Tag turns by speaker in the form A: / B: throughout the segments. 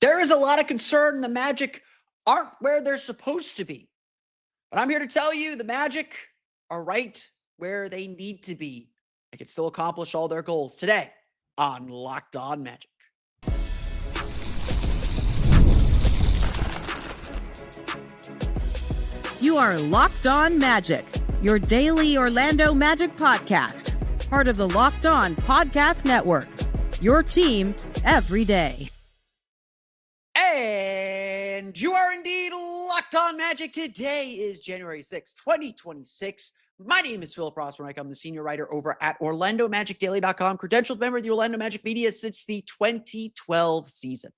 A: There is a lot of concern the Magic aren't where they're supposed to be. But I'm here to tell you the Magic are right where they need to be. They can still accomplish all their goals today on Locked On Magic.
B: You are Locked On Magic, your daily Orlando Magic podcast, part of the Locked On Podcast Network, your team every day.
A: And you are indeed Locked On Magic. Today is January 6th, 2026. My name is Philip Rossman. I'm the senior writer over at OrlandoMagicDaily.com, credentialed member of the Orlando Magic media since the 2012 season.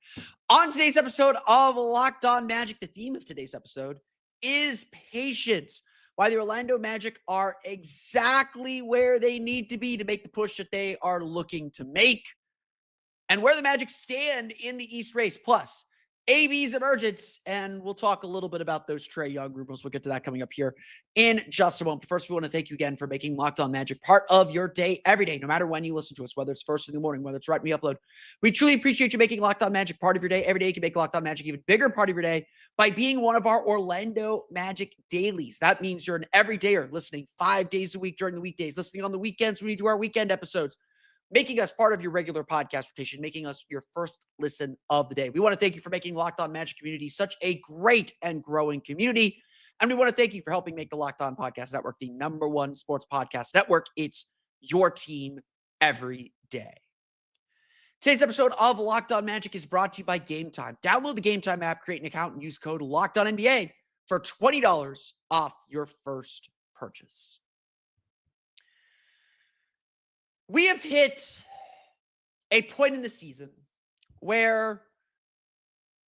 A: On today's episode of Locked On Magic, the theme of today's episode is patience. Why the Orlando Magic are exactly where they need to be to make the push that they are looking to make, and where the Magic stand in the East race, plus AB's emergence, and we'll talk a little bit about those Trae Young rumors. We'll get to that coming up here in just a moment. But first, we want to thank you again for making Locked On Magic part of your day every day, no matter when you listen to us, whether it's first in the morning, whether it's right when we upload. We truly appreciate you making Locked On Magic part of your day every day. You can make Locked On Magic even bigger part of your day by being one of our Orlando Magic dailies. That means you're an everydayer listening 5 days a week during the weekdays, listening on the weekends when we do our weekend episodes, making us part of your regular podcast rotation, making us your first listen of the day. We want to thank you for making Locked On Magic community such a great and growing community. And we want to thank you for helping make the Locked On Podcast Network the #1 sports podcast network. It's your team every day. Today's episode of Locked On Magic is brought to you by Game Time. Download the Game Time app, create an account, and use code LOCKEDONNBA for $20 off your first purchase. We have hit a point in the season where,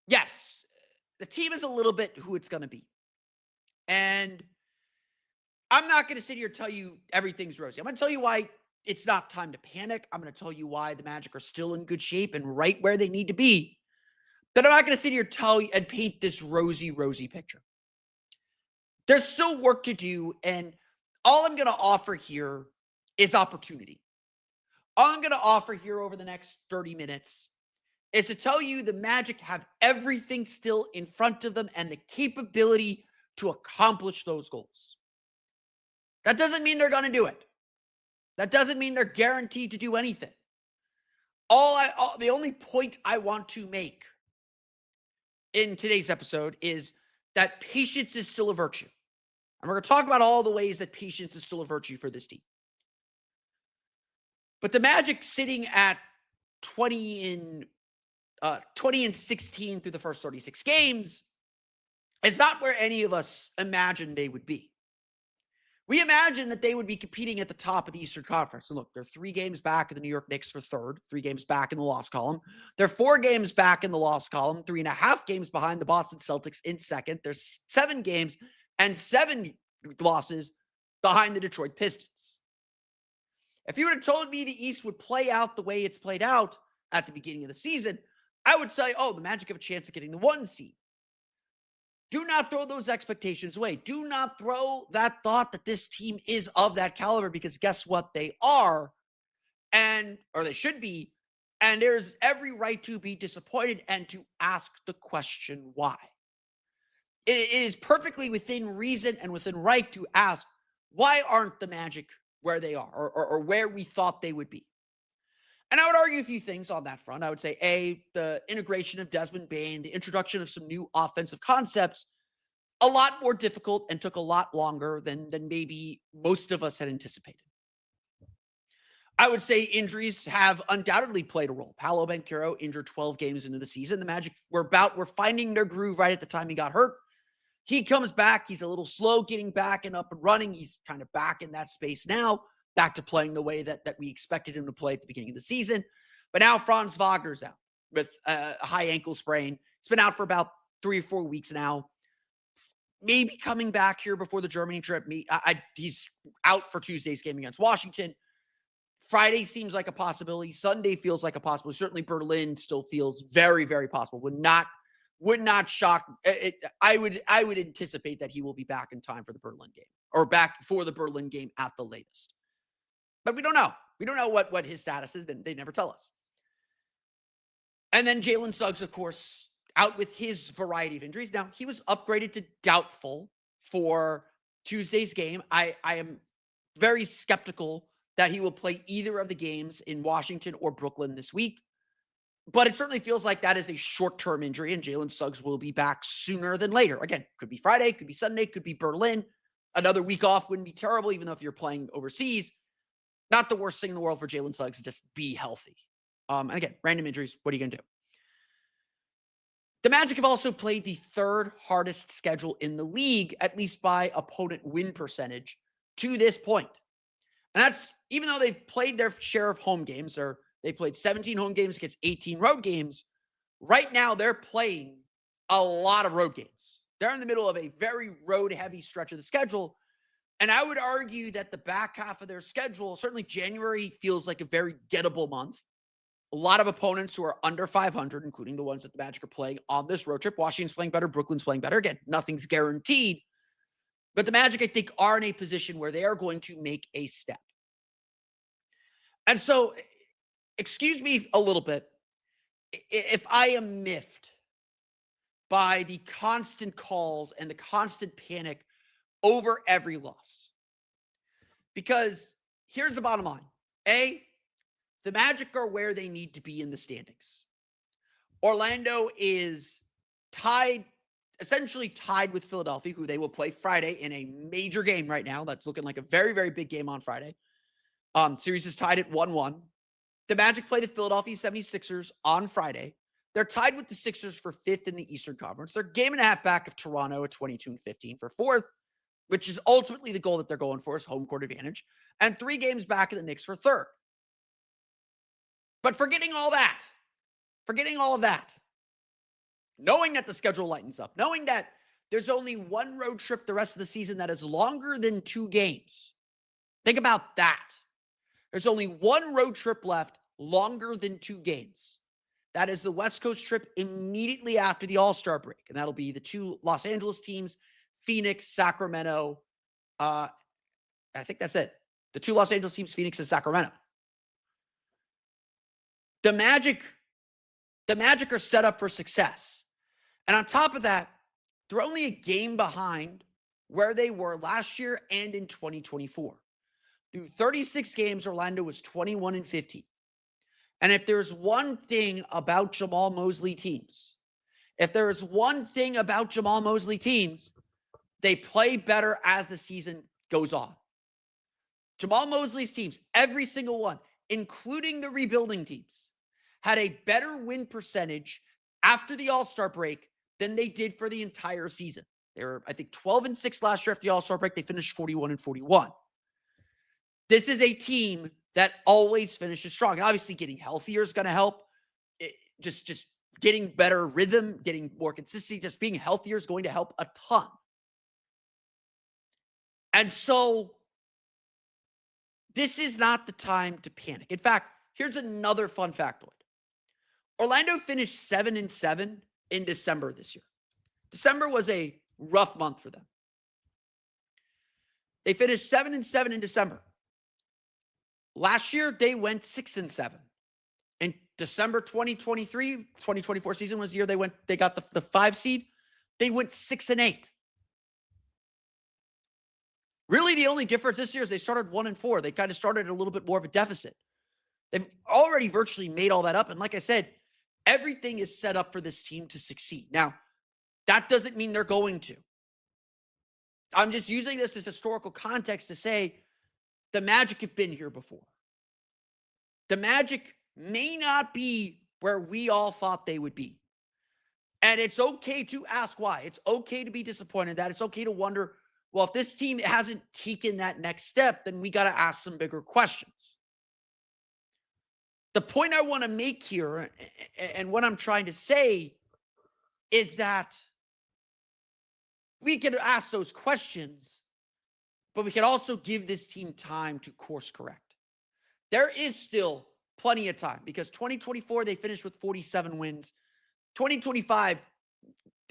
A: yes, the team is a little bit who it's going to be. And I'm not going to sit here and tell you everything's rosy. I'm going to tell you why it's not time to panic. I'm going to tell you why the Magic are still in good shape and right where they need to be. But I'm not going to sit here and tell you and paint this rosy picture. There's still work to do, and all I'm going to offer here is opportunity. All I'm going to offer here over the next 30 minutes is to tell you the Magic have everything still in front of them and the capability to accomplish those goals. That doesn't mean they're going to do it. That doesn't mean they're guaranteed to do anything. The only point I want to make in today's episode is that patience is still a virtue. And we're going to talk about all the ways that patience is still a virtue for this team. But the Magic sitting at 20 and 16 through the first 36 games is not where any of us imagined they would be. We imagined that they would be competing at the top of the Eastern Conference. And look, they're 3 games back of the New York Knicks for third, 3 games back in the loss column. They're 4 games back in the loss column, 3.5 games behind the Boston Celtics in second. There's 7 games and 7 losses behind the Detroit Pistons. If you would have told me the East would play out the way it's played out at the beginning of the season, I would say, the Magic have a chance of getting the 1 seed. Do not throw those expectations away. Do not throw that thought that this team is of that caliber, because guess what? They are, or they should be, and there's every right to be disappointed and to ask the question why. It is perfectly within reason and within right to ask, why aren't the Magic where they are, or where we thought they would be? And I would argue a few things on that front. I would say, the integration of Desmond Bane, the introduction of some new offensive concepts, a lot more difficult and took a lot longer than maybe most of us had anticipated. I would say injuries have undoubtedly played a role. Paolo Banchero injured 12 games into the season. The Magic were finding their groove right at the time he got hurt. He comes back. He's a little slow getting back and up and running. He's kind of back in that space now, back to playing the way that we expected him to play at the beginning of the season. But now Franz Wagner's out with a high ankle sprain. He's been out for about 3 or 4 weeks now. Maybe coming back here before the Germany trip. He's out for Tuesday's game against Washington. Friday seems like a possibility. Sunday feels like a possibility. Certainly Berlin still feels very, very possible. Would not shock. I would anticipate that he will be back in time for the Berlin game, or back for the Berlin game at the latest. But we don't know. We don't know what his status is. They never tell us. And then Jalen Suggs, of course, out with his variety of injuries. Now, he was upgraded to doubtful for Tuesday's game. I am very skeptical that he will play either of the games in Washington or Brooklyn this week. But it certainly feels like that is a short-term injury, and Jalen Suggs will be back sooner than later. Again, could be Friday, could be Sunday, could be Berlin. Another week off wouldn't be terrible, even though if you're playing overseas, not the worst thing in the world for Jalen Suggs to just be healthy. And again, random injuries, what are you going to do? The Magic have also played the third hardest schedule in the league, at least by opponent win percentage, to this point. And that's even though they've played their share of home games, or they played 17 home games against 18 road games. Right now, they're playing a lot of road games. They're in the middle of a very road-heavy stretch of the schedule. And I would argue that the back half of their schedule, certainly January feels like a very gettable month. A lot of opponents who are under 500, including the ones that the Magic are playing on this road trip. Washington's playing better. Brooklyn's playing better. Again, nothing's guaranteed. But the Magic, I think, are in a position where they are going to make a step. And so, excuse me a little bit if I am miffed by the constant calls and the constant panic over every loss. Because here's the bottom line. A, the Magic are where they need to be in the standings. Orlando is essentially tied with Philadelphia, who they will play Friday in a major game right now. That's looking like a very, very big game on Friday. Series is tied at 1-1. The Magic play the Philadelphia 76ers on Friday. They're tied with the Sixers for 5th in the Eastern Conference. They're game and a half back of Toronto at 22-15 for 4th, which is ultimately the goal that they're going for, is home court advantage, and 3 games back of the Knicks for 3rd. But forgetting all of that, knowing that the schedule lightens up, knowing that there's only one road trip the rest of the season that is longer than 2 games. Think about that. There's only one road trip left longer than 2 games. That is the West Coast trip immediately after the All-Star break. And that'll be the 2 Los Angeles teams, Phoenix, Sacramento. I think that's it. The 2 Los Angeles teams, Phoenix and Sacramento. The Magic are set up for success. And on top of that, they're only a game behind where they were last year and in 2024. Through 36 games, Orlando was 21-15. And if there's one thing about Jamal Mosley teams, they play better as the season goes on. Jamal Mosley's teams, every single one, including the rebuilding teams, had a better win percentage after the All-Star break than they did for the entire season. They were, I think, 12-6 last year after the All-Star break. They finished 41-41. This is a team that always finishes strong. And obviously getting healthier is going to help. Just getting better rhythm, getting more consistency, just being healthier is going to help a ton. And so this is not the time to panic. In fact, here's another fun factoid. Orlando finished 7-7 in December this year. December was a rough month for them. They finished 7-7 in December. Last year, they went 6-7. In December 2024 season was the year they got the 5 seed. They went 6-8. Really, the only difference this year is they started 1-4. They kind of started a little bit more of a deficit. They've already virtually made all that up. And like I said, everything is set up for this team to succeed. Now, that doesn't mean they're going to. I'm just using this as historical context to say the Magic have been here before. The Magic may not be where we all thought they would be. And it's okay to ask why. It's okay to be disappointed that. It's okay to wonder, well, if this team hasn't taken that next step, then we got to ask some bigger questions. The point I want to make here, and what I'm trying to say, is that we can ask those questions, but we can also give this team time to course correct. There is still plenty of time because 2024, they finished with 47 wins. 2025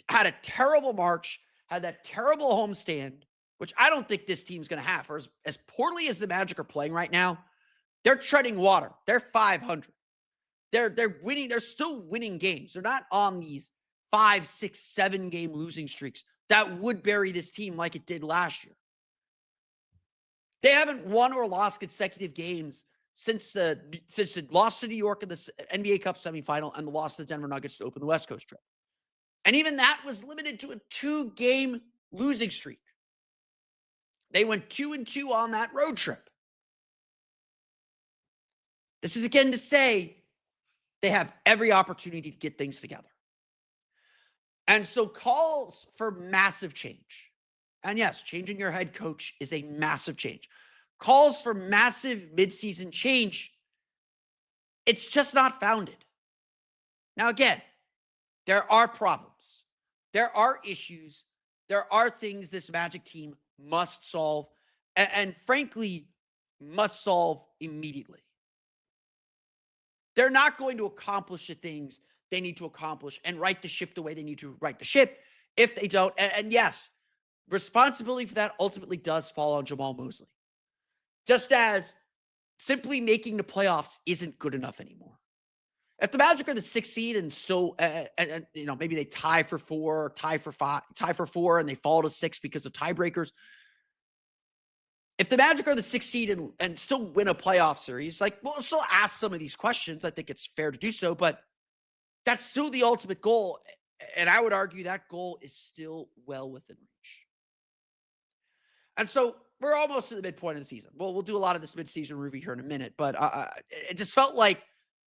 A: had a terrible March, had that terrible homestand, which I don't think this team's going to have. For as poorly as the Magic are playing right now, they're treading water. They're 500. they're winning. They're still winning games. They're not on these 5, 6, 7 game losing streaks that would bury this team like it did last year. They haven't won or lost consecutive games since the loss to New York in the NBA Cup semifinal and the loss to the Denver Nuggets to open the West Coast trip. And even that was limited to a 2-game losing streak. They went 2-2 on that road trip. This is again to say they have every opportunity to get things together. And so calls for massive change. And yes, changing your head coach is a massive change. Calls for massive midseason change, it's just not founded. Now, again, there are problems. There are issues. There are things this Magic team must solve and frankly, must solve immediately. They're not going to accomplish the things they need to accomplish and right the ship the way they need to right the ship if they don't. And yes, responsibility for that ultimately does fall on Jamal Mosley. Just as simply making the playoffs isn't good enough anymore. If the Magic are the 6th seed and still, maybe they tie for 4, tie for 4, and they fall to 6 because of tiebreakers. If the Magic are the 6th seed and still win a playoff series, we'll still ask some of these questions. I think it's fair to do so, but that's still the ultimate goal. And I would argue that goal is still well within reach. And so we're almost to the midpoint of the season. Well, we'll do a lot of this midseason review here in a minute, but it just felt like,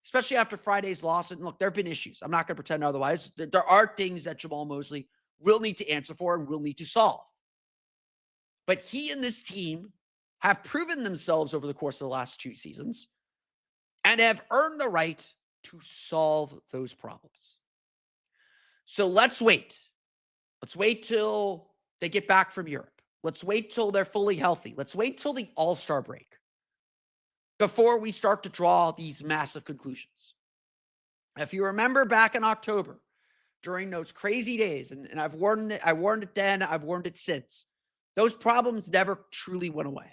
A: especially after Friday's loss, and look, there have been issues. I'm not going to pretend otherwise. There are things that Jamal Mosley will need to answer for and will need to solve. But he and this team have proven themselves over the course of the last 2 seasons and have earned the right to solve those problems. So let's wait. Let's wait till they get back from Europe. Let's wait till they're fully healthy. Let's wait till the All-Star break before we start to draw these massive conclusions. If you remember back in October, during those crazy days, and I warned it then, I've warned it since, those problems never truly went away.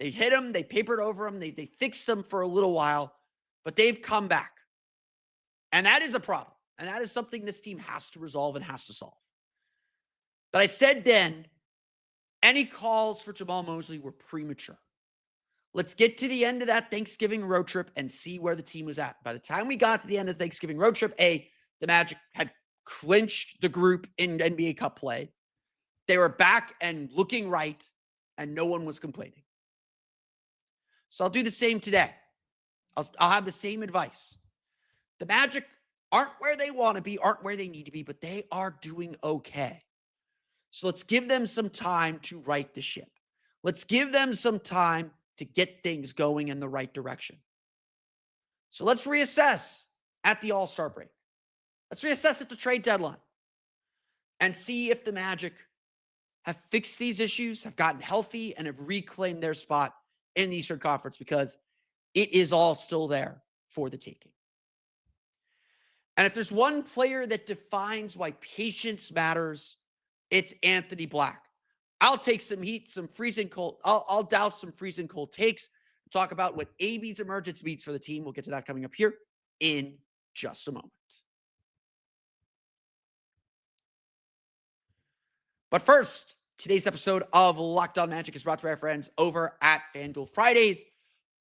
A: They hit them, they papered over them, they fixed them for a little while, but they've come back. And that is a problem. And that is something this team has to resolve and has to solve. But I said then, any calls for Jamal Mosley were premature. Let's get to the end of that Thanksgiving road trip and see where the team was at. By the time we got to the end of the Thanksgiving road trip, the Magic had clinched the group in NBA Cup play. They were back and looking right, and no one was complaining. So I'll do the same today. I'll have the same advice. The Magic aren't where they want to be, aren't where they need to be, but they are doing okay. So let's give them some time to right the ship. Let's give them some time to get things going in the right direction. So let's reassess at the All-Star break. Let's reassess at the trade deadline and see if the Magic have fixed these issues, have gotten healthy, and have reclaimed their spot in the Eastern Conference, because it is all still there for the taking. And if there's one player that defines why patience matters, it's Anthony Black. I'll take some heat, some freezing cold. I'll douse some freezing cold takes, talk about what AB's emergence means for the team. We'll get to that coming up here in just a moment. But first, today's episode of Locked On Magic is brought to you by our friends over at FanDuel. Fridays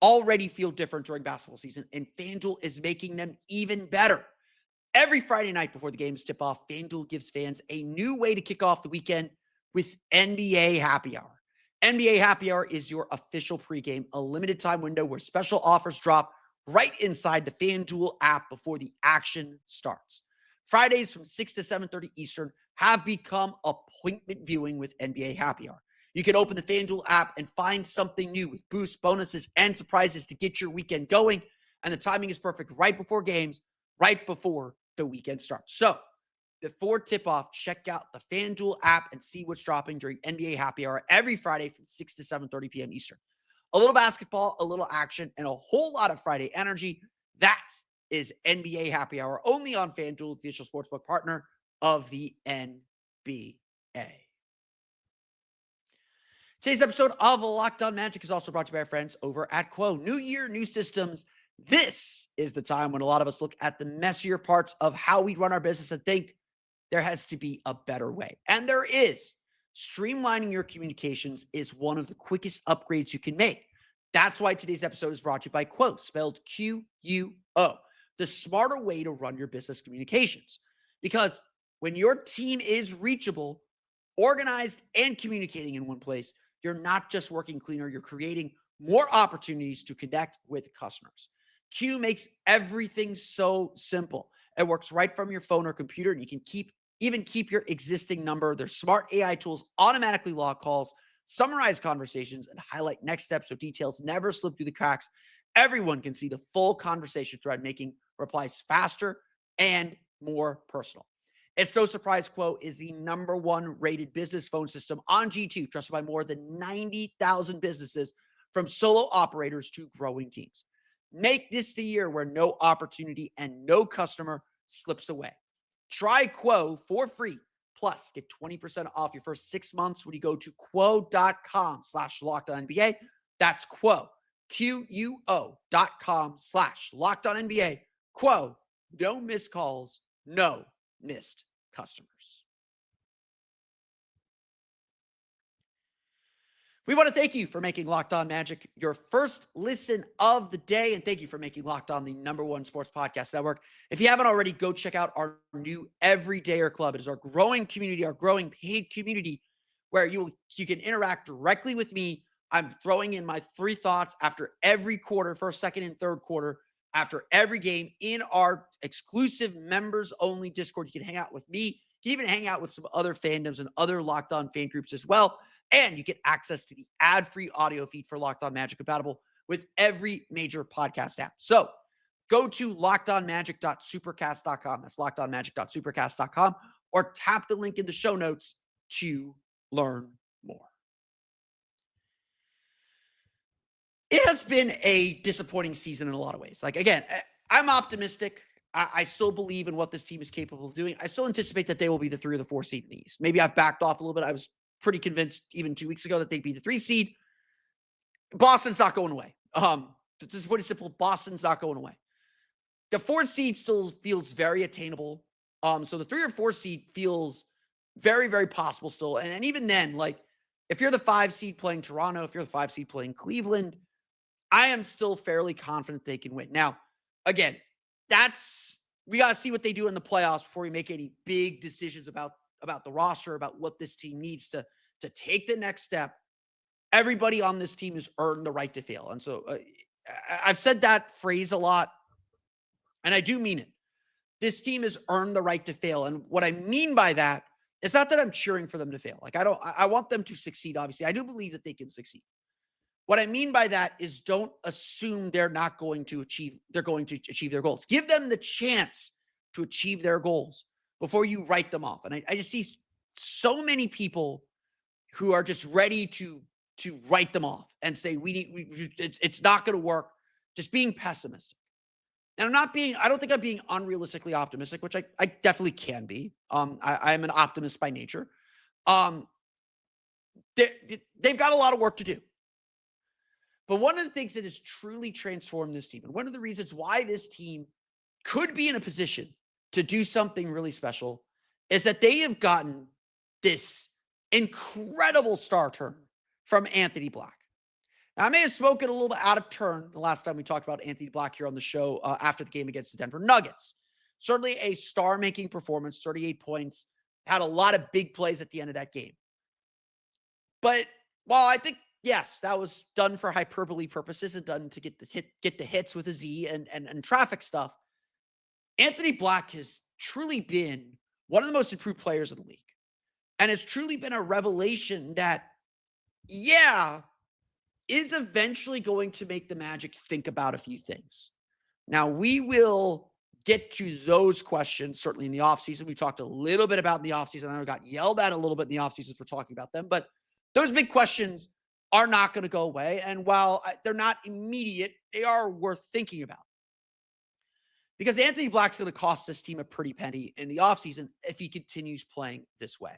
A: already feel different during basketball season, and FanDuel is making them even better. Every Friday night before the games tip off, FanDuel gives fans a new way to kick off the weekend with NBA Happy Hour. NBA Happy Hour is your official pregame, a limited time window where special offers drop right inside the FanDuel app before the action starts. Fridays from 6 to 7:30 Eastern have become appointment viewing with NBA Happy Hour. You can open the FanDuel app and find something new with boosts, bonuses, and surprises to get your weekend going. And the timing is perfect right before games, right before the weekend starts. So before tip-off, check out the FanDuel app and see what's dropping during NBA Happy Hour every Friday from 6 to 7:30 p.m. Eastern. A little basketball, a little action, and a whole lot of Friday energy. That is NBA Happy Hour, only on FanDuel, the official sportsbook partner of the NBA. Today's episode of Locked On Magic is also brought to you by our friends over at Quo. New year, new systems, This is the time when a lot of us look at the messier parts of how we run our business and think there has to be a better way. And there is. Streamlining your communications is one of the quickest upgrades you can make. That's why today's episode is brought to you by Quo, spelled Quo, the smarter way to run your business communications. Because when your team is reachable, organized, and communicating in one place, you're not just working cleaner, you're creating more opportunities to connect with customers. Q makes everything so simple. It works right from your phone or computer, and you can even keep your existing number. Their smart AI tools automatically log calls, summarize conversations, and highlight next steps so details never slip through the cracks. Everyone can see the full conversation thread, making replies faster and more personal. It's no surprise Quo is the #1 rated business phone system on G2, trusted by more than 90,000 businesses, from solo operators to growing teams. Make this the year where no opportunity and no customer slips away. Try Quo for free. Plus, get 20% off your first 6 months when you go to quo.com/LockedOnNBA. That's Quo, QUO.com/LockedOnNBA. Quo, no missed calls, no missed customers. We want to thank you for making Locked On Magic your first listen of the day. And thank you for making Locked On the #1 sports podcast network. If you haven't already, go check out our new Everydayer Club. It is our growing community, our growing paid community, where you can interact directly with me. I'm throwing in my 3 thoughts after every quarter, first, second, and third quarter, after every game in our exclusive members only Discord. You can hang out with me. You can even hang out with some other fandoms and other Locked On fan groups as well. And you get access to the ad-free audio feed for Locked On Magic, compatible with every major podcast app. So go to lockedonmagic.supercast.com. That's lockedonmagic.supercast.com, or tap the link in the show notes to learn more. It has been a disappointing season in a lot of ways. Like, again, I'm optimistic. I still believe in what this team is capable of doing. I still anticipate that they will be the 3 or the 4 seed in the East. Maybe I've backed off a little bit. I was pretty convinced even 2 weeks ago that they'd be the 3 seed. Boston's not going away. This is pretty simple. Boston's not going away. The 4 seed still feels very attainable. So the 3 or 4 seed feels very, very possible still. And even then, like, if you're the 5 seed playing Toronto, if you're the 5 seed playing Cleveland, I am still fairly confident they can win. Now, again, we got to see what they do in the playoffs before we make any big decisions about the roster, about what this team needs to take the next step. Everybody on this team has earned the right to fail. And so I've said that phrase a lot, and I do mean it. This team has earned the right to fail. And what I mean by that is not that I'm cheering for them to fail. Like, I want them to succeed, obviously. I do believe that they can succeed. What I mean by that is, don't assume they're going to achieve their goals. Give them the chance to achieve their goals before you write them off. And I just see so many people who are just ready to write them off and say, it's not going to work, just being pessimistic. And I don't think I'm being unrealistically optimistic, which I definitely can be. I am an optimist by nature. They've got a lot of work to do. But one of the things that has truly transformed this team, and one of the reasons why this team could be in a position to do something really special, is that they have gotten this incredible star turn from Anthony Black. Now, I may have spoken a little bit out of turn the last time we talked about Anthony Black here on the show after the game against the Denver Nuggets. Certainly a star-making performance, 38 points, had a lot of big plays at the end of that game. But while I think, yes, that was done for hyperbole purposes and done to get the hits with a Z and traffic stuff, Anthony Black has truly been one of the most improved players in the league. And it's truly been a revelation that, is eventually going to make the Magic think about a few things. Now, we will get to those questions certainly in the offseason. We talked a little bit about in the offseason. I know I got yelled at a little bit in the offseason for talking about them, but those big questions are not going to go away. And while they're not immediate, they are worth thinking about. Because Anthony Black's going to cost this team a pretty penny in the offseason if he continues playing this way.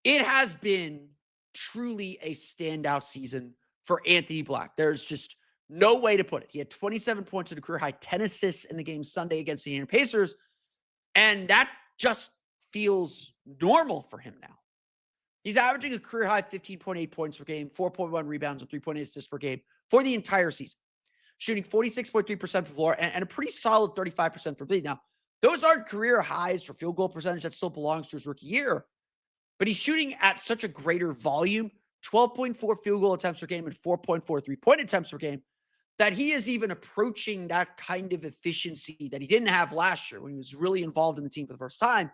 A: It has been truly a standout season for Anthony Black. There's just No way to put it. He had 27 points at a career high, 10 assists in the game Sunday against the Indiana Pacers. And that just feels normal for him now. He's averaging a career high 15.8 points per game, 4.1 rebounds, and 3.8 assists per game for the entire season. Shooting 46.3% from the floor and a pretty solid 35% from three. Now, those aren't career highs for field goal percentage. That still belongs to his rookie year. But he's shooting at such a greater volume, 12.4 field goal attempts per game and 4.4 three-point attempts per game, that he is even approaching that kind of efficiency that he didn't have last year when he was really involved in the team for the first time.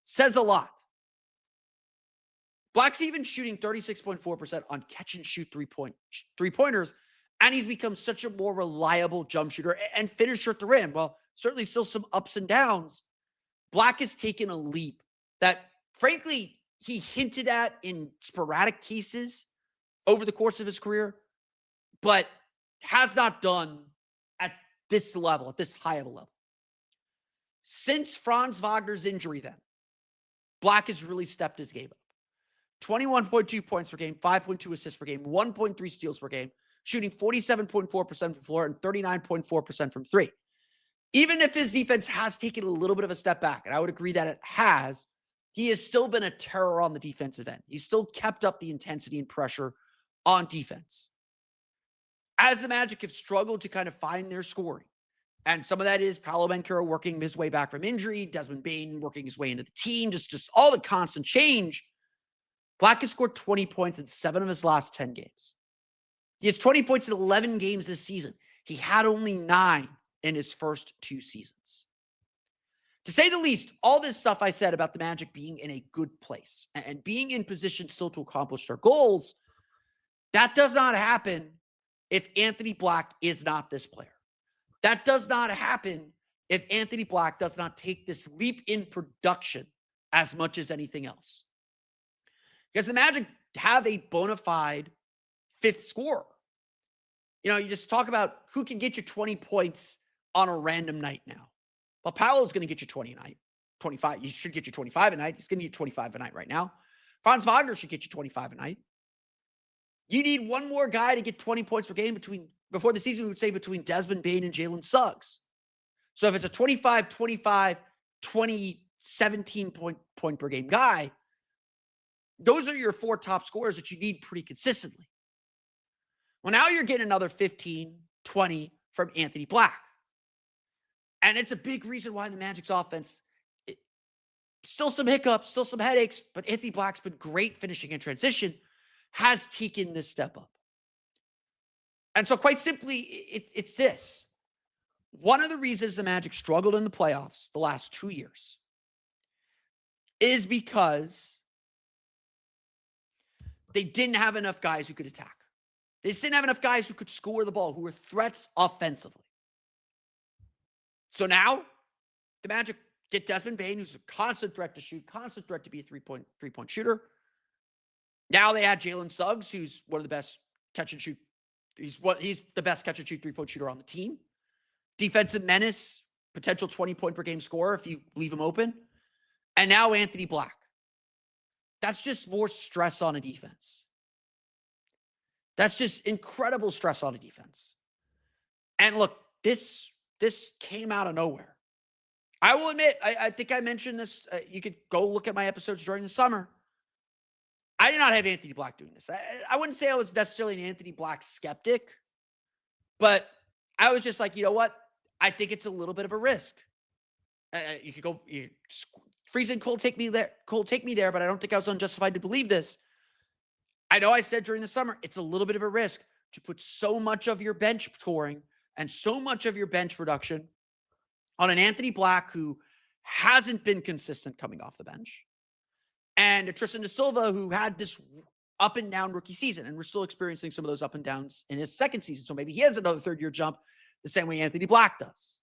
A: Says a lot. Black's even shooting 36.4% on catch and shoot three-pointers, and he's become such a more reliable jump shooter and finisher at the rim. Well, certainly still some ups and downs. Black has taken a leap that, frankly, he hinted at in sporadic cases over the course of his career, but has not done at this level, at this high of a level. Since Franz Wagner's injury then, Black has really stepped his game up. 21.2 points per game, 5.2 assists per game, 1.3 steals per game, shooting 47.4% from the floor and 39.4% from three. Even if his defense has taken a little bit of a step back, and I would agree that it has, he has still been a terror on the defensive end. He's still kept up the intensity and pressure on defense. As the Magic have struggled to kind of find their scoring, and some of that is Paolo Banchero working his way back from injury, Desmond Bane working his way into the team, just all the constant change, Black has scored 20 points in 7 of his last 10 games. He has 20 points in 11 games this season. He had only 9 in his first 2 seasons. To say the least, all this stuff I said about the Magic being in a good place and being in position still to accomplish their goals, that does not happen if Anthony Black is not this player. That does not happen if Anthony Black does not take this leap in production as much as anything else. Because the Magic have a bona fide fifth scorer. You know, you just talk about who can get you 20 points on a random night now. Well, Paolo's going to get you 20 a night, 25. He should get you 25 a night. He's going to get 25 a night right now. Franz Wagner should get you 25 a night. You need one more guy to get 20 points per game before the season, we would say between Desmond Bane and Jalen Suggs. So if it's a 25, 25, 20, 17 point per game guy, those are your 4 top scorers that you need pretty consistently. Well, now you're getting another 15, 20 from Anthony Black. And it's a big reason why the Magic's offense, still some hiccups, still some headaches, but Anthony Black's been great finishing in transition, has taken this step up. And so quite simply, it's this. One of the reasons the Magic struggled in the playoffs the last 2 years is because they didn't have enough guys who could attack. They just didn't have enough guys who could score the ball, who were threats offensively. So now the Magic get Desmond Bane, who's a constant threat to shoot, constant threat to be a three-point shooter. Now they add Jalen Suggs, who's one of the best catch and shoot. He's the best catch and shoot three-point shooter on the team. Defensive menace, potential 20-point per game scorer if you leave him open. And now Anthony Black. That's just more stress on a defense. That's just incredible stress on a defense. And look, this came out of nowhere. I will admit, I think I mentioned this. You could go look at my episodes during the summer. I did not have Anthony Black doing this. I wouldn't say I was necessarily an Anthony Black skeptic, but I was just like, you know what? I think it's a little bit of a risk. You could go freezing cold, take me there, but I don't think I was unjustified to believe this. I know I said during the summer, it's a little bit of a risk to put so much of your bench scoring and so much of your bench production on an Anthony Black who hasn't been consistent coming off the bench, and a Tristan da Silva who had this up and down rookie season, and we're still experiencing some of those up and downs in his second season. So maybe he has another third-year jump the same way Anthony Black does.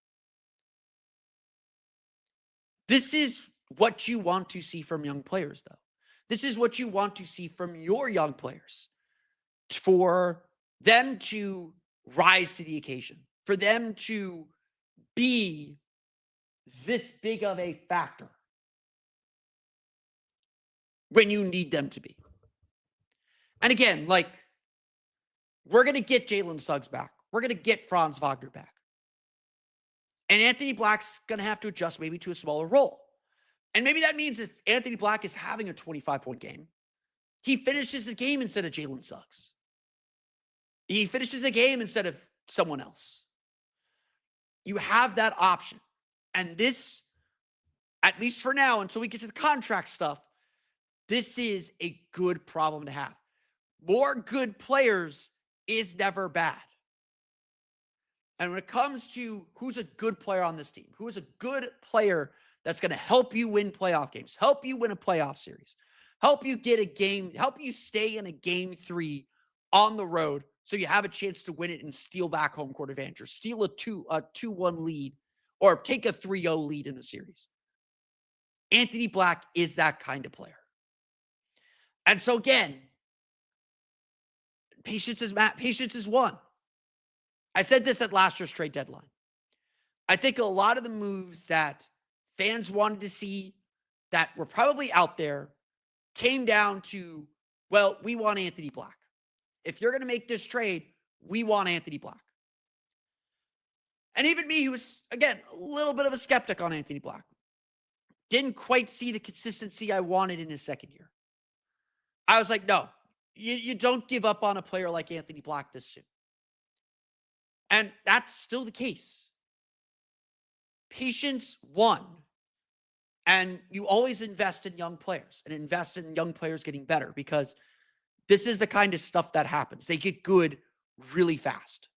A: This is what you want to see from young players, though. This is what you want to see from your young players, for them to rise to the occasion, for them to be this big of a factor when you need them to be. And again, like, we're going to get Jalen Suggs back. we're going to get Franz Wagner back. And Anthony Black's going to have to adjust maybe to a smaller role. And maybe that means if Anthony Black is having a 25-point game, he finishes the game instead of Jalen Suggs. He finishes the game instead of someone else. You have that option. And this, at least for now, until we get to the contract stuff, this is a good problem to have. More good players is never bad. And when it comes to who's a good player on this team, who is a good player that's going to help you win playoff games, help you win a playoff series, help you get a game, help you stay in a game 3 on the road so you have a chance to win it and steal back home court advantage or steal a 2-1 lead or take a 3-0 lead in a series. Anthony Black is that kind of player. And so again, patience is one. I said this at last year's trade deadline. I think a lot of the moves that fans wanted to see that were probably out there came down to, well, we want Anthony Black. If you're going to make this trade, we want Anthony Black. And even me, who was, again, a little bit of a skeptic on Anthony Black, didn't quite see the consistency I wanted in his second year. I was like, no, you don't give up on a player like Anthony Black this soon. And that's still the case. Patience won. And you always invest in young players and invest in young players getting better because this is the kind of stuff that happens. They get good really fast.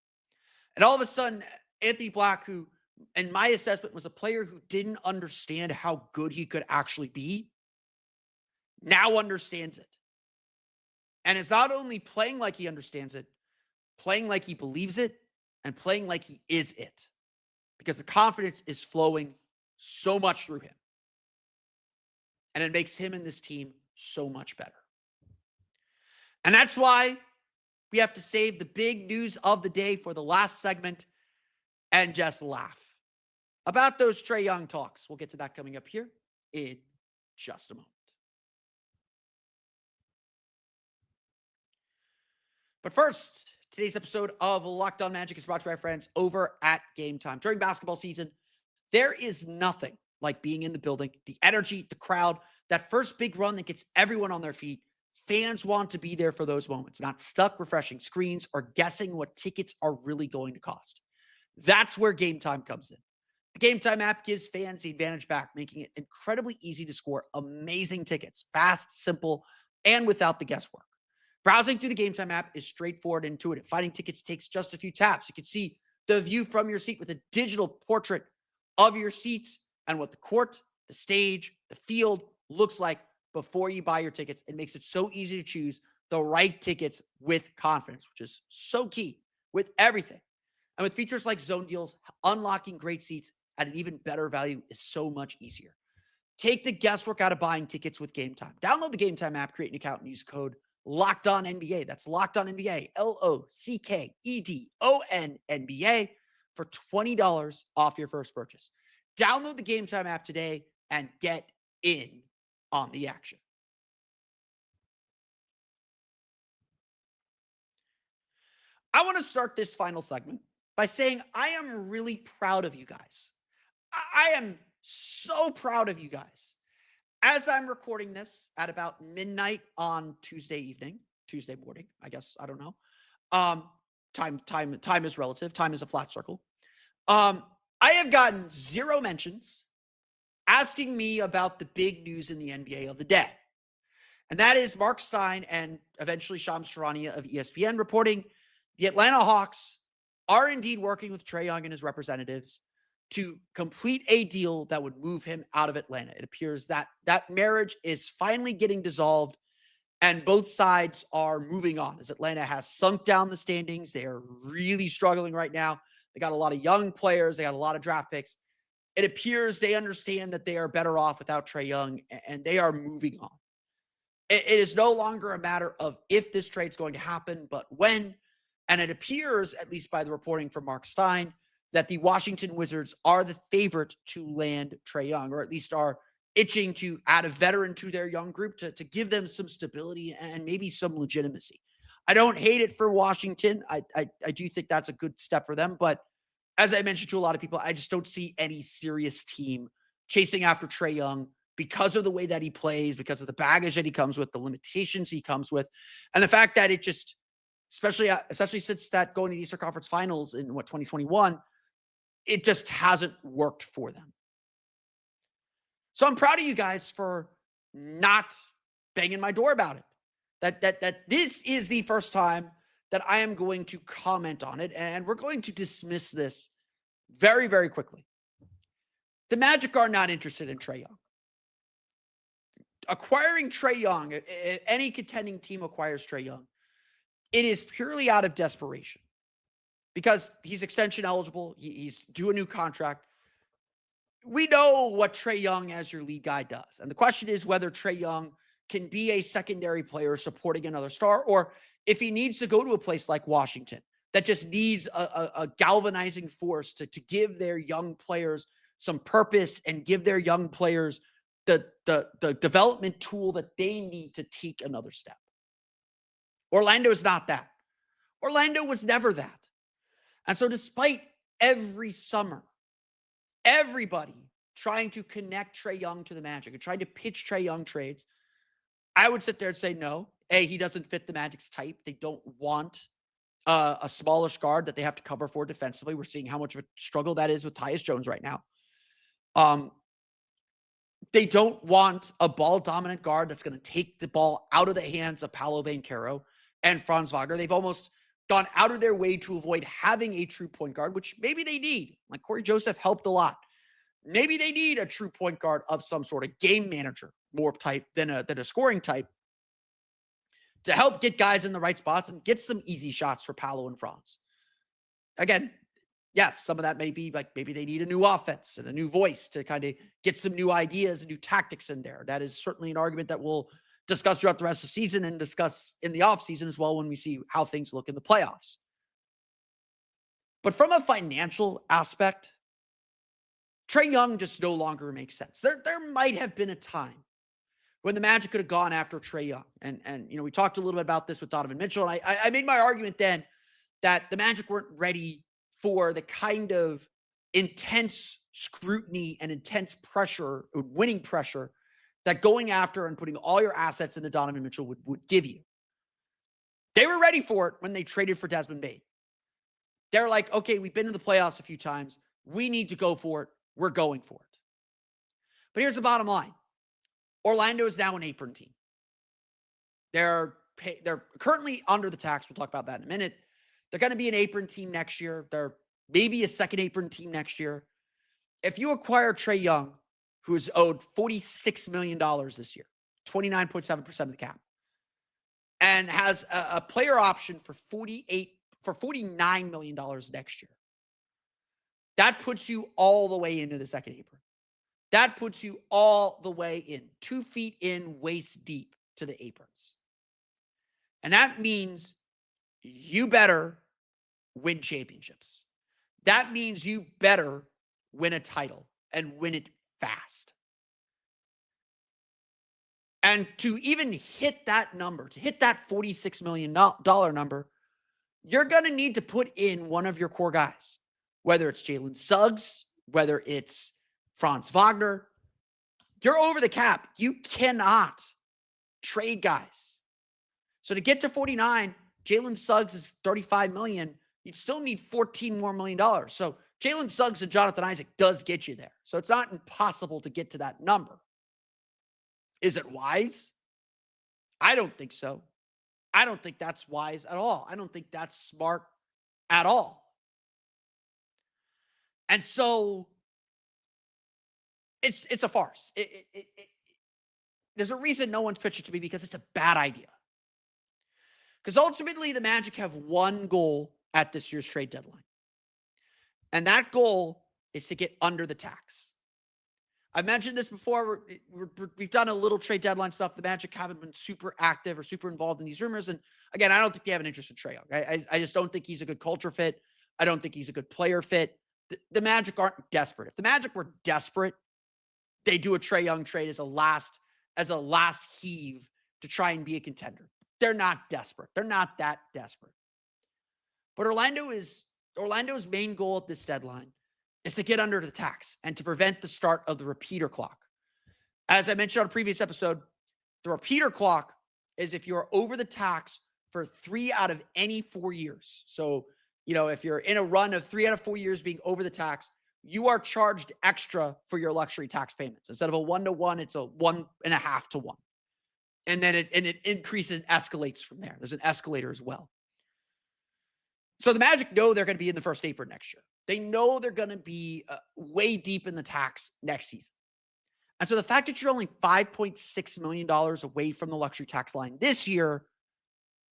A: And all of a sudden, Anthony Black, who in my assessment was a player who didn't understand how good he could actually be, now understands it. And is not only playing like he understands it, playing like he believes it, and playing like he is it. Because the confidence is flowing so much through him. And it makes him and this team so much better. And that's why we have to save the big news of the day for the last segment and just laugh about those Trae Young talks. We'll get to that coming up here in just a moment. But first, today's episode of Locked On Magic is brought to you by our friends over at Game Time. During basketball season, there is nothing like being in the building, the energy, the crowd, that first big run that gets everyone on their feet. Fans want to be there for those moments, not stuck refreshing screens or guessing what tickets are really going to cost. That's where Game Time comes in. The Game Time app gives fans the advantage back, making it incredibly easy to score amazing tickets, fast, simple, and without the guesswork. Browsing through the Game Time app is straightforward and intuitive. Finding tickets takes just a few taps. You can see the view from your seat with a digital portrait of your seats and what the court, the stage, the field looks like before you buy your tickets. It makes it so easy to choose the right tickets with confidence, which is so key with everything. And with features like zone deals, unlocking great seats at an even better value is so much easier. Take the guesswork out of buying tickets with Game Time. Download the Game Time app, create an account, and use code Locked On NBA. That's Locked On NBA, LOCKEDON NBA for $20 off your first purchase. Download the Game Time app today and get in on the action. I want to start this final segment by saying I am really proud of you guys. I am so proud of you guys. As I'm recording this at about midnight on Tuesday morning, I guess, I don't know. Time is relative. Time is a flat circle. I have gotten 0 mentions asking me about the big news in the NBA of the day. And that is Mark Stein and eventually Shams Charania of ESPN reporting the Atlanta Hawks are indeed working with Trae Young and his representatives to complete a deal that would move him out of Atlanta. It appears that that marriage is finally getting dissolved and both sides are moving on as Atlanta has sunk down the standings. They are really struggling right now. They got a lot of young players. They got a lot of draft picks. It appears they understand that they are better off without Trae Young and they are moving on. It is no longer a matter of if this trade's going to happen, but when. And it appears, at least by the reporting from Mark Stein, that the Washington Wizards are the favorite to land Trae Young, or at least are itching to add a veteran to their young group to give them some stability and maybe some legitimacy. I don't hate it for Washington. I do think that's a good step for them. But as I mentioned to a lot of people, I just don't see any serious team chasing after Trae Young because of the way that he plays, because of the baggage that he comes with, the limitations he comes with, and the fact that it just, especially since that going to the Eastern Conference Finals in 2021, it just hasn't worked for them. So I'm proud of you guys for not banging my door about it. That this is the first time that I am going to comment on it, and we're going to dismiss this very, very quickly. The Magic are not interested in Trae Young. Acquiring Trae Young, if any contending team acquires Trae Young, it is purely out of desperation because he's extension eligible. He's due a new contract. We know what Trae Young as your lead guy does. And the question is whether Trae Young can be a secondary player supporting another star, or if he needs to go to a place like Washington that just needs a galvanizing force to give their young players some purpose and give their young players the development tool that they need to take another step. Orlando is not that. Orlando was never that. And so despite every summer, everybody trying to connect Trae Young to the Magic and trying to pitch Trae Young trades, I would sit there and say, no, he doesn't fit the Magic's type. They don't want a smallish guard that they have to cover for defensively. We're seeing how much of a struggle that is with Tyus Jones right now. They don't want a ball-dominant guard that's going to take the ball out of the hands of Paolo Banchero and Franz Wagner. They've almost gone out of their way to avoid having a true point guard, which maybe they need. Like Corey Joseph helped a lot. Maybe they need a true point guard of some sort of game manager, more type than a scoring type, to help get guys in the right spots and get some easy shots for Paolo and Franz. Again, yes, some of that may be like maybe they need a new offense and a new voice to kind of get some new ideas and new tactics in there. That is certainly an argument that we'll discuss throughout the rest of the season and discuss in the offseason as well when we see how things look in the playoffs. But from a financial aspect, Trae Young just no longer makes sense. There might have been a time when the Magic could have gone after Trae Young. And we talked a little bit about this with Donovan Mitchell. And I made my argument then that the Magic weren't ready for the kind of intense scrutiny and intense pressure, winning pressure, that going after and putting all your assets into Donovan Mitchell would give you. They were ready for it when they traded for Desmond Bane. They're like, okay, we've been to the playoffs a few times. We need to go for it. We're going for it. But here's the bottom line. Orlando is now an apron team. They're currently under the tax. We'll talk about that in a minute. They're going to be an apron team next year. They're maybe a second apron team next year. If you acquire Trae Young, who is owed $46 million this year, 29.7% of the cap, and has a player option for $49 million next year, that puts you all the way into the second apron. That puts you all the way in, 2 feet in, waist deep to the aprons. And that means you better win championships. That means you better win a title and win it fast. And to even hit that number, to hit that $46 million number, you're going to need to put in one of your core guys, whether it's Jalen Suggs, whether it's Franz Wagner. You're over the cap. You cannot trade guys. So to get to 49, Jalen Suggs is $35 million. You'd still need $14 more million. So Jalen Suggs and Jonathan Isaac does get you there. So it's not impossible to get to that number. Is it wise? I don't think so. I don't think that's wise at all. I don't think that's smart at all. And so it's a farce. There's a reason no one's pitched it to me, because it's a bad idea. Because ultimately the Magic have one goal at this year's trade deadline. And that goal is to get under the tax. I've mentioned this before. We've done a little trade deadline stuff. The Magic haven't been super active or super involved in these rumors. And again, I don't think they have an interest in Trae Young. I just don't think he's a good culture fit. I don't think he's a good player fit. The Magic aren't desperate. If the Magic were desperate, they do a Trae Young trade as a last heave to try and be a contender. they're not desperate. They're not that desperate. But Orlando's main goal at this deadline is to get under the tax and to prevent the start of the repeater clock. As I mentioned on a previous episode, the repeater clock is if you're over the tax for 3 out of any 4 years. So, if you're in a run of 3 out of 4 years being over the tax, you are charged extra for your luxury tax payments. Instead of a 1-to-1, it's a 1.5-to-1. And then it increases and escalates from there. There's an escalator as well. So the Magic know they're going to be in the first apron next year. They know they're going to be way deep in the tax next season. And so the fact that you're only $5.6 million away from the luxury tax line this year,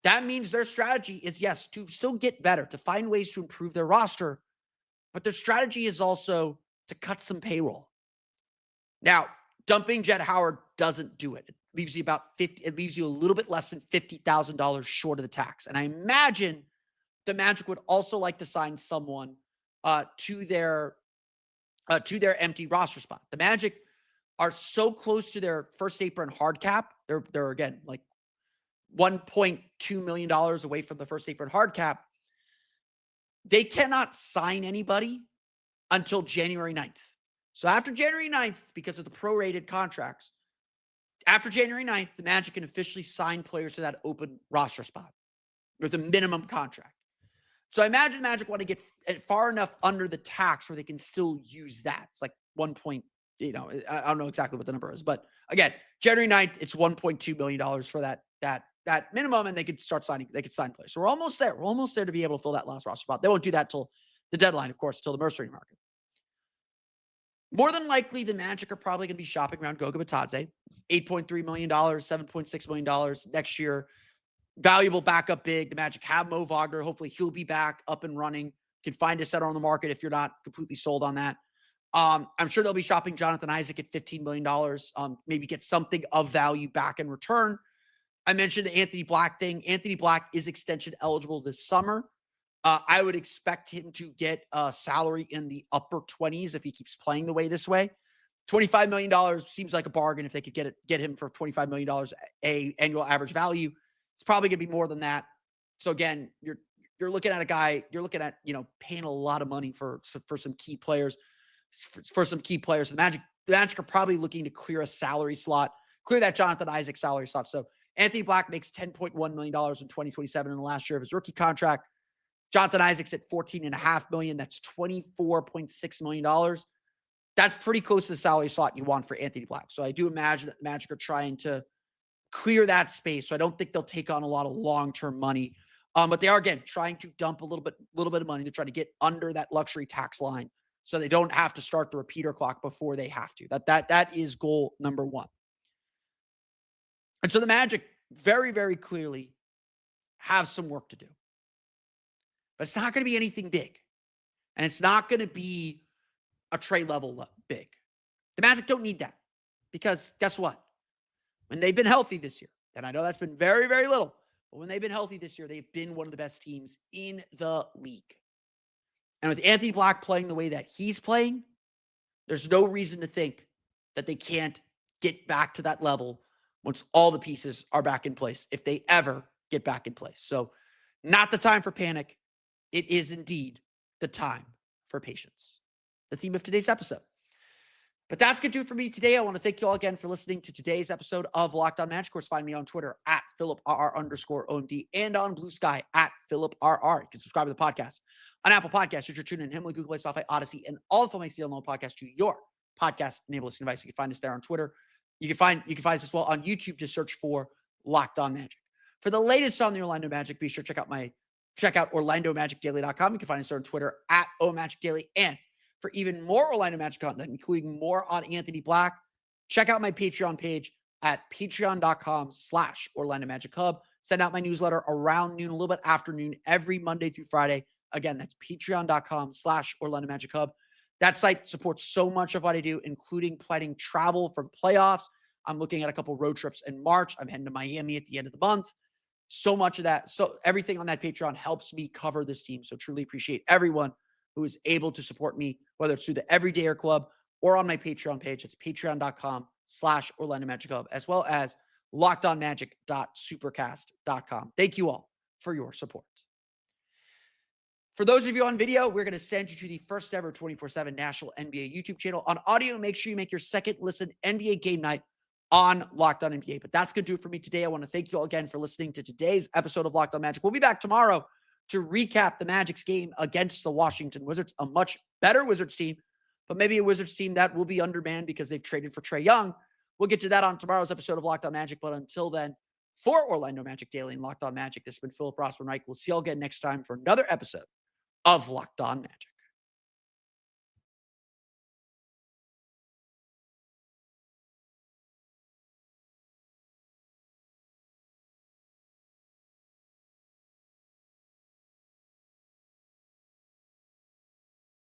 A: that means their strategy is, yes, to still get better, to find ways to improve their roster, but their strategy is also to cut some payroll. Now, dumping Jett Howard doesn't do it. It leaves you a little bit less than $50,000 short of the tax. And I imagine the Magic would also like to sign someone to their empty roster spot. The Magic are so close to their first apron hard cap. They're again like $1.2 million away from the first apron hard cap. They cannot sign anybody until January 9th. So after January 9th, because of the prorated contracts, after January 9th, the Magic can officially sign players to that open roster spot with a minimum contract. So I imagine Magic want to get far enough under the tax where they can still use that. It's like 1 point, I don't know exactly what the number is, but again, January 9th, it's $1.2 million for that minimum, and they could sign players. So we're almost there. We're almost there to be able to fill that last roster spot. They won't do that till the deadline, of course, till the mercenary market. More than likely, the Magic are probably going to be shopping around Goga Bitadze. It's $8.3 million, $7.6 million next year. Valuable backup big. The Magic have Mo Wagner. Hopefully he'll be back up and running. Can find a setter on the market if you're not completely sold on that. I'm sure they'll be shopping Jonathan Isaac at $15 million. Maybe get something of value back in return. I mentioned the Anthony Black thing. Anthony Black is extension eligible this summer. I would expect him to get a salary in the upper 20s if he keeps playing the way this way. $25 million seems like a bargain if they could get him for $25 million annual average value. It's probably going to be more than that. So again, you're looking at a guy, paying a lot of money for some key players, The Magic are probably looking to clear a salary slot, clear that Jonathan Isaac salary slot. So Anthony Black makes $10.1 million in 2027 in the last year of his rookie contract. Jonathan Isaac's at $14.5 million. That's $24.6 million. That's pretty close to the salary slot you want for Anthony Black. So I do imagine that the Magic are trying to clear that space. So I don't think they'll take on a lot of long-term money. But they are, again, trying to dump a little bit of money to try to get under that luxury tax line so they don't have to start the repeater clock before they have to. That is goal number one. And so the Magic very, very clearly have some work to do. But it's not going to be anything big. And it's not going to be a trade level big. The Magic don't need that. Because guess what? When they've been healthy this year, and I know that's been very, very little, but when they've been healthy this year, they've been one of the best teams in the league. And with Anthony Black playing the way that he's playing, there's no reason to think that they can't get back to that level once all the pieces are back in place, if they ever get back in place. So not the time for panic. It is indeed the time for patience. The theme of today's episode. But that's going to do it for me today. I want to thank you all again for listening to today's episode of Locked On Magic. Of course, find me on Twitter at PhilipRR_OMD and on Blue Sky at PhilipRR. You can subscribe to the podcast on Apple Podcasts, Stitcher, TuneIn, Himalaya, Google Play, Spotify, Odyssey, and all the Filmmaker download podcast to your podcast-enabled listening device. You can find us there on Twitter. You can find us as well on YouTube. Just search for Locked On Magic. For the latest on the Orlando Magic, be sure to check out OrlandoMagicDaily.com. You can find us there on Twitter at OMagicDaily. And for even more Orlando Magic content, including more on Anthony Black, check out my Patreon page at patreon.com/OrlandoMagicHub. Send out my newsletter around noon, a little bit after noon, every Monday through Friday. Again, that's patreon.com/OrlandoMagicHub. That site supports so much of what I do, including planning travel for the playoffs. I'm looking at a couple road trips in March. I'm heading to Miami at the end of the month. So much of that. So everything on that Patreon helps me cover this team. So truly appreciate everyone who is able to support me, whether it's through the Everydayer Club or on my Patreon page. It's patreon.com/OrlandoMagicHub, as well as LockedOnMagic.supercast.com. Thank you all for your support. For those of you on video, we're going to send you to the first ever 24/7 National NBA YouTube channel. On audio, make sure you make your second listen NBA game night on Locked On NBA. But that's going to do it for me today. I want to thank you all again for listening to today's episode of Locked On Magic. We'll be back tomorrow to recap the Magic's game against the Washington Wizards, a much better Wizards team, but maybe a Wizards team that will be undermanned because they've traded for Trae Young. We'll get to that on tomorrow's episode of Locked On Magic. But until then, for Orlando Magic Daily and Locked On Magic, this has been Philip Rossman-Reich. We'll see you all again next time for another episode of Locked On Magic.